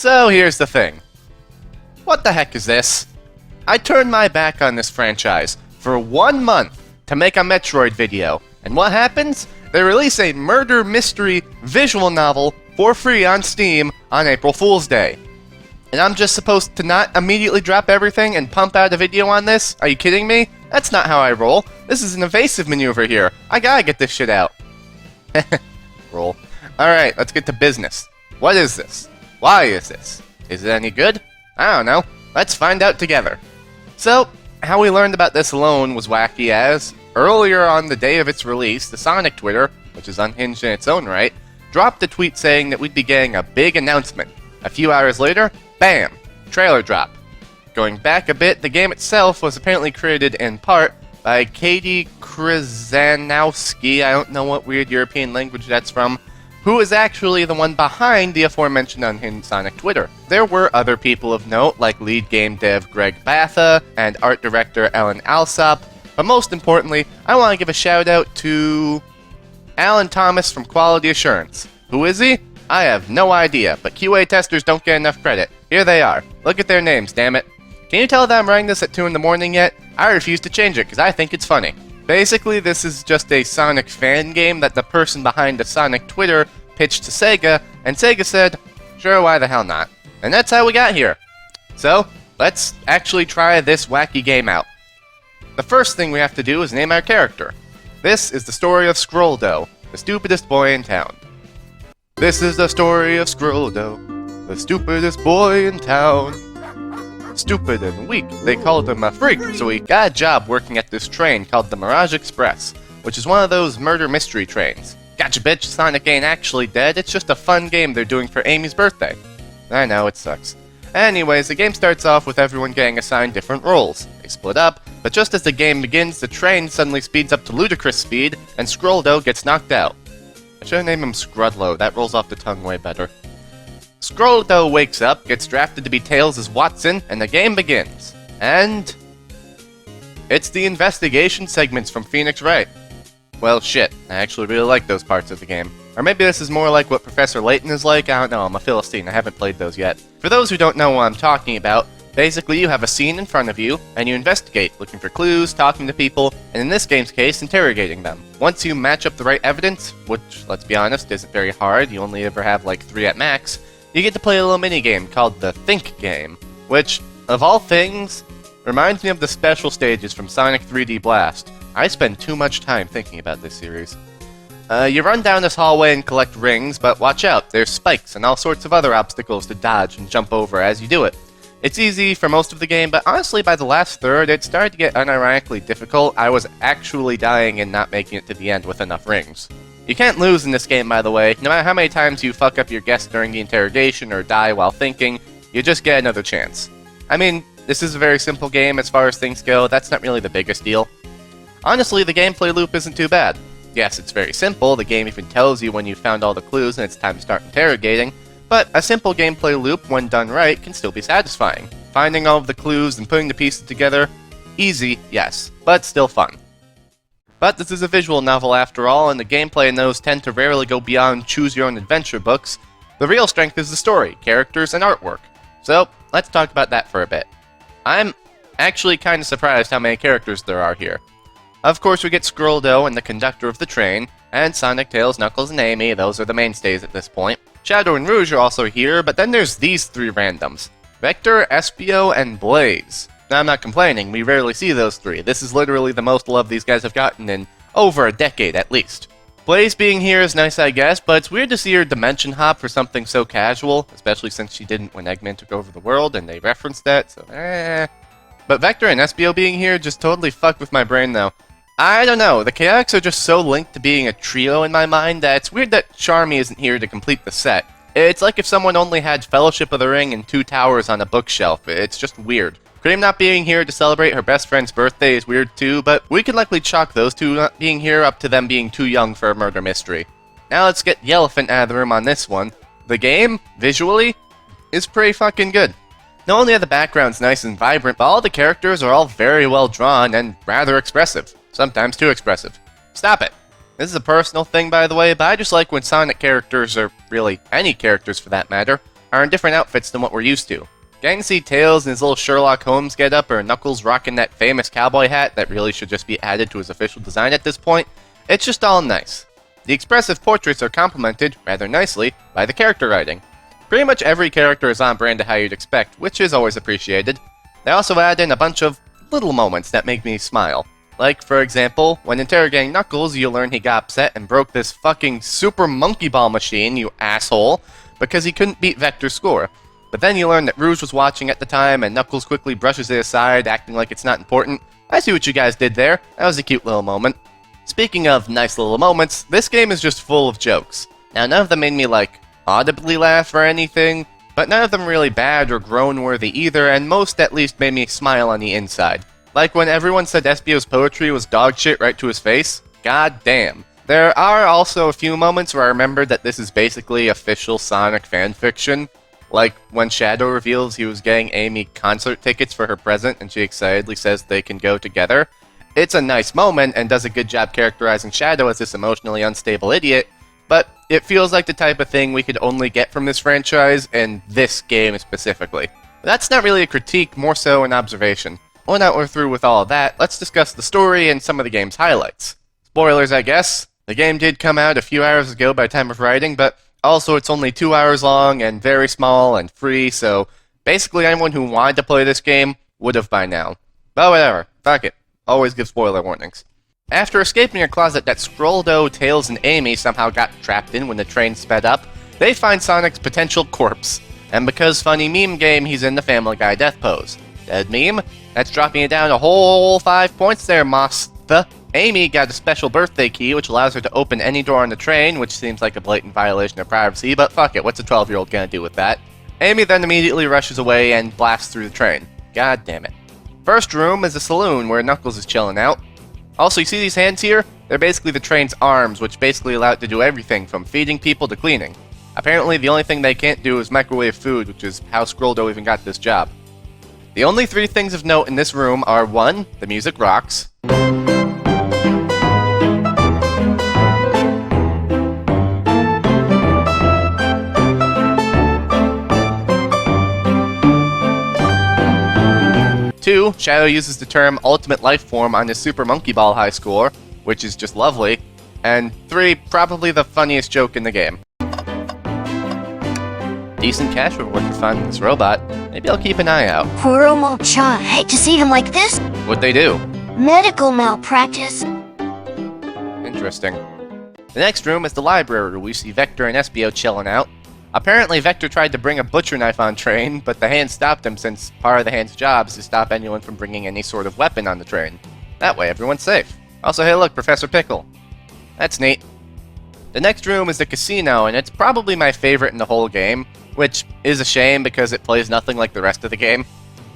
So here's the thing. What the heck is this? I turned my back on this franchise for 1 month to make a Metroid video, and what happens? They release a murder mystery visual novel for free on Steam on April Fool's Day. And I'm just supposed to not immediately drop everything and pump out a video on this? Are you kidding me? That's not how I roll. This is an evasive maneuver here. I gotta get this shit out. Roll. Alright, let's get to business. What is this? Why is this? Is it any good? I don't know. Let's find out together. So, how we learned about this alone was wacky as, earlier on the day of its release, the Sonic Twitter, which is unhinged in its own right, dropped a tweet saying that we'd be getting a big announcement. A few hours later, bam! Trailer drop. Going back a bit, the game itself was apparently created in part by Katie Krzyzanowski, I don't know what weird European language that's from, who is actually the one behind the aforementioned unhinged Sonic Twitter. There were other people of note, like lead game dev Greg Batha and art director Ellen Alsop, but most importantly, I want to give a shout out to Alan Thomas from Quality Assurance. Who is he? I have no idea, but QA testers don't get enough credit. Here they are. Look at their names, damn it. Can you tell that I'm writing this at 2 in the morning yet? I refuse to change it because I think it's funny. Basically, this is just a Sonic fan game that the person behind the Sonic Twitter pitched to Sega, and Sega said, sure, why the hell not? And that's how we got here. So, let's actually try this wacky game out. The first thing we have to do is name our character. This is the story of Scroldo, the stupidest boy in town. This is the story of Scroldo, the stupidest boy in town. Stupid and weak, they called him a freak, so he got a job working at this train called the Mirage Express, which is one of those murder mystery trains. Gotcha bitch, Sonic ain't actually dead, it's just a fun game they're doing for Amy's birthday. I know, it sucks. Anyways, the game starts off with everyone getting assigned different roles. They split up, but just as the game begins, the train suddenly speeds up to ludicrous speed, and Scroldo gets knocked out. I should name him Scrudlow, that rolls off the tongue way better. Scroldo wakes up, gets drafted to be Tails as Watson, and the game begins. And it's the investigation segments from Phoenix Wright. Well, shit, I actually really like those parts of the game. Or maybe this is more like what Professor Layton is like, I don't know, I'm a Philistine, I haven't played those yet. For those who don't know what I'm talking about, basically you have a scene in front of you, and you investigate, looking for clues, talking to people, and in this game's case, interrogating them. Once you match up the right evidence, which, let's be honest, isn't very hard, you only ever have like 3 at max, you get to play a little minigame called the Think game, which, of all things, reminds me of the special stages from Sonic 3D Blast. I spend too much time thinking about this series. You run down this hallway and collect rings, but watch out, there's spikes and all sorts of other obstacles to dodge and jump over as you do it. It's easy for most of the game, but honestly by the last third, it started to get unironically difficult. I was actually dying and not making it to the end with enough rings. You can't lose in this game, by the way. No matter how many times you fuck up your guess during the interrogation or die while thinking, you just get another chance. I mean, this is a very simple game as far as things go, that's not really the biggest deal. Honestly, the gameplay loop isn't too bad. Yes, it's very simple, the game even tells you when you've found all the clues and it's time to start interrogating, but a simple gameplay loop, when done right, can still be satisfying. Finding all of the clues and putting the pieces together, easy, yes, but still fun. But this is a visual novel after all, and the gameplay in those tend to rarely go beyond choose-your-own-adventure books. The real strength is the story, characters, and artwork. So, let's talk about that for a bit. I'm actually kind of surprised how many characters there are here. Of course, we get Scroldo and the conductor of the train, and Sonic, Tails, Knuckles, and Amy, those are the mainstays at this point. Shadow and Rouge are also here, but then there's these 3 randoms. Vector, Espio, and Blaze. Now, I'm not complaining, we rarely see those 3. This is literally the most love these guys have gotten in over a decade at least. Blaze being here is nice, I guess, but it's weird to see her dimension hop for something so casual, especially since she didn't when Eggman took over the world, and they referenced that, so But Vector and Espio being here just totally fucked with my brain though. I don't know, the Chaotix are just so linked to being a trio in my mind that it's weird that Charmy isn't here to complete the set. It's like if someone only had Fellowship of the Ring and 2 towers on a bookshelf, it's just weird. Cream not being here to celebrate her best friend's birthday is weird too, but we can likely chalk those 2 not being here up to them being too young for a murder mystery. Now let's get the elephant out of the room on this one. The game, visually, is pretty fucking good. Not only are the backgrounds nice and vibrant, but all the characters are all very well drawn and rather expressive. Sometimes too expressive. Stop it. This is a personal thing, by the way, but I just like when Sonic characters, or really any characters for that matter, are in different outfits than what we're used to. Getting to see Tails in his little Sherlock Holmes getup, or Knuckles rocking that famous cowboy hat that really should just be added to his official design at this point, it's just all nice. The expressive portraits are complemented, rather nicely, by the character writing. Pretty much every character is on brand to how you'd expect, which is always appreciated. They also add in a bunch of little moments that make me smile. Like, for example, when interrogating Knuckles, you learn he got upset and broke this fucking super monkey ball machine, you asshole, because he couldn't beat Vector's score. But then you learn that Rouge was watching at the time, and Knuckles quickly brushes it aside, acting like it's not important. I see what you guys did there. That was a cute little moment. Speaking of nice little moments, this game is just full of jokes. Now, none of them made me, audibly laugh or anything, but none of them really bad or groan-worthy either, and most at least made me smile on the inside. Like when everyone said Espio's poetry was dog shit right to his face. God damn. There are also a few moments where I remembered that this is basically official Sonic fanfiction. Like when Shadow reveals he was getting Amy concert tickets for her present and she excitedly says they can go together. It's a nice moment and does a good job characterizing Shadow as this emotionally unstable idiot, but it feels like the type of thing we could only get from this franchise and this game specifically. But that's not really a critique, more so an observation. Well, now we're through with all of that, let's discuss the story and some of the game's highlights. Spoilers, I guess. The game did come out a few hours ago by time of writing, but also it's only 2 hours long and very small and free, so basically anyone who wanted to play this game would have by now. But whatever, fuck it. Always give spoiler warnings. After escaping a closet that Scroldo, Tails, and Amy somehow got trapped in when the train sped up, they find Sonic's potential corpse. And because funny meme game, he's in the Family Guy death pose. Dead meme? That's dropping it down a whole 5 points there, Master. Amy got a special birthday key, which allows her to open any door on the train, which seems like a blatant violation of privacy, but fuck it, what's a 12-year-old gonna do with that? Amy then immediately rushes away and blasts through the train. God damn it. First room is a saloon where Knuckles is chilling out. Also, you see these hands here? They're basically the train's arms, which basically allow it to do everything from feeding people to cleaning. Apparently, the only thing they can't do is microwave food, which is how Scroldo even got this job. The only 3 things of note in this room are 1. The music rocks. 2. Shadow uses the term Ultimate Life Form on his Super Monkey Ball high score, which is just lovely. And 3. Probably the funniest joke in the game. Decent cash reward for finding this robot. Maybe I'll keep an eye out. Kuromo-chan, hate to see him like this. What'd they do? Medical malpractice. Interesting. The next room is the library, where we see Vector and Espio chilling out. Apparently, Vector tried to bring a butcher knife on train, but the hand stopped him since part of the hand's job is to stop anyone from bringing any sort of weapon on the train. That way, everyone's safe. Also, hey look, Professor Pickle. That's neat. The next room is the casino, and it's probably my favorite in the whole game, which is a shame because it plays nothing like the rest of the game.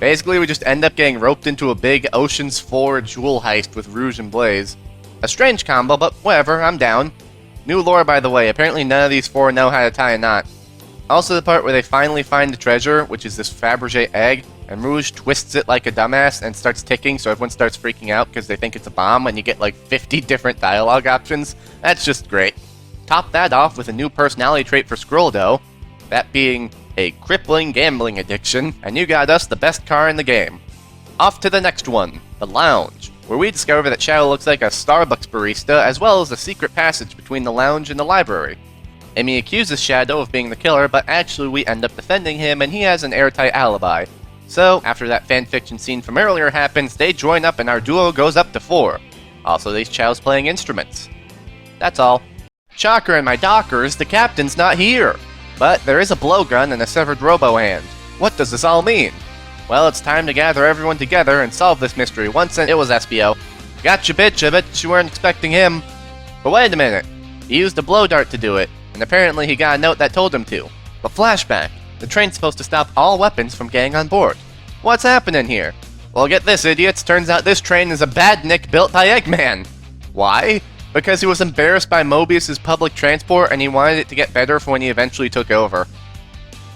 Basically, we just end up getting roped into a big Ocean's 4 jewel heist with Rouge and Blaze. A strange combo, but whatever, I'm down. New lore, by the way, apparently none of these 4 know how to tie a knot. Also the part where they finally find the treasure, which is this Fabergé egg, and Rouge twists it like a dumbass and starts ticking so everyone starts freaking out because they think it's a bomb and you get like 50 different dialogue options. That's just great. Top that off with a new personality trait for Scroldo, that being a crippling gambling addiction, and you got us the best car in the game. Off to the next one, the lounge, where we discover that Shadow looks like a Starbucks barista, as well as a secret passage between the lounge and the library. Amy accuses Shadow of being the killer, but actually we end up defending him, and he has an airtight alibi. So, after that fanfiction scene from earlier happens, they join up and our duo goes up to 4. Also, these Chow's playing instruments. That's all. Shocker in my dockers, the captain's not here! But there is a blowgun and a severed robo-hand. What does this all mean? Well, it's time to gather everyone together and solve this mystery once and it was Espio. Gotcha, bitch, I bet you weren't expecting him. But wait a minute. He used a blow dart to do it, and apparently he got a note that told him to. But flashback. The train's supposed to stop all weapons from getting on board. What's happening here? Well, get this, idiots. Turns out this train is a badnik built by Eggman. Why? Because he was embarrassed by Mobius' public transport and he wanted it to get better for when he eventually took over.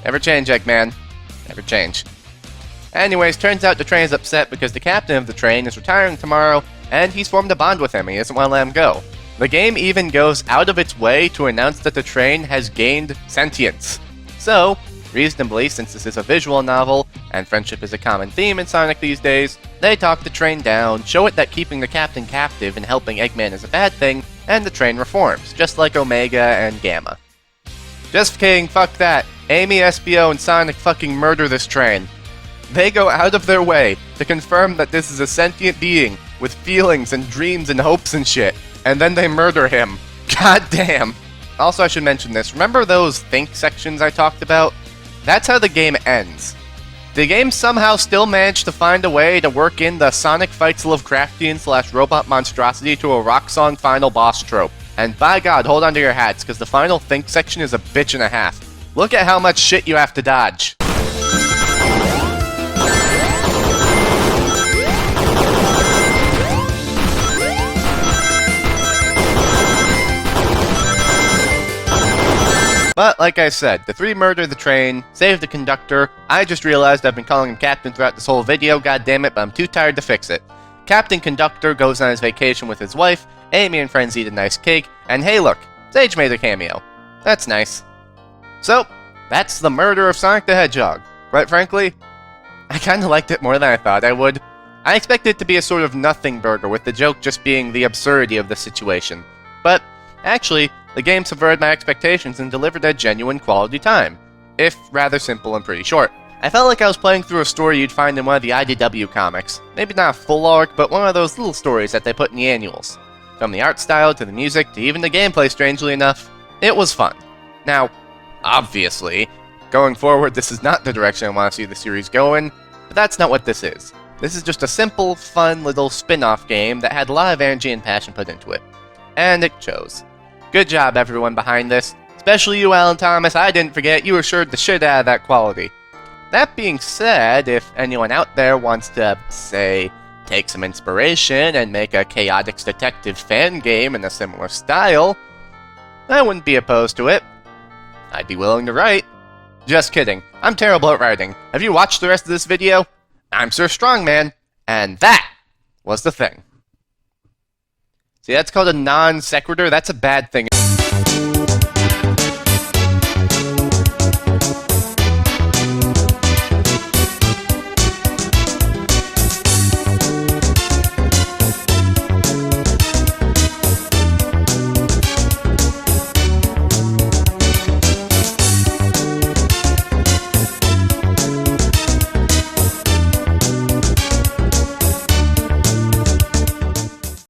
Never change, Eggman. Never change. Anyways, turns out the train is upset because the captain of the train is retiring tomorrow and he's formed a bond with him and he doesn't want to let him go. The game even goes out of its way to announce that the train has gained sentience. So, Reasonably, since this is a visual novel, and friendship is a common theme in Sonic these days, they talk the train down, show it that keeping the captain captive and helping Eggman is a bad thing, and the train reforms, just like Omega and Gamma. Just kidding, fuck that. Amy, SBO, and Sonic fucking murder this train. They go out of their way to confirm that this is a sentient being with feelings and dreams and hopes and shit, and then they murder him. God damn. Also, I should mention this. Remember those think sections I talked about? That's how the game ends. The game somehow still managed to find a way to work in the Sonic fights Lovecraftian / robot monstrosity to a rock song final boss trope. And by God, hold on to your hats, because the final think section is a bitch and a half. Look at how much shit you have to dodge. But, like I said, the three murder the train, save the conductor. I just realized I've been calling him Captain throughout this whole video, goddammit, but I'm too tired to fix it. Captain Conductor goes on his vacation with his wife, Amy and friends eat a nice cake, and hey look, Sage made a cameo. That's nice. So, that's the murder of Sonic the Hedgehog. Quite frankly, I kinda liked it more than I thought I would. I expected it to be a sort of nothing burger, with the joke just being the absurdity of the situation. But, actually, the game subverted my expectations and delivered a genuine quality time, if rather simple and pretty short. I felt like I was playing through a story you'd find in one of the IDW comics. Maybe not a full arc, but one of those little stories that they put in the annuals. From the art style, to the music, to even the gameplay, strangely enough, it was fun. Now, obviously, going forward this is not the direction I want to see the series going, but that's not what this is. This is just a simple, fun little spin-off game that had a lot of energy and passion put into it. And it shows. Good job, everyone behind this. Especially you, Alan Thomas. I didn't forget, you assured the shit out of that quality. That being said, if anyone out there wants to, say, take some inspiration and make a chaotic detective fan game in a similar style, I wouldn't be opposed to it. I'd be willing to write. Just kidding. I'm terrible at writing. Have you watched the rest of this video? I'm Sir Strongman, and that was the thing. See, that's called a non sequitur. That's a bad thing.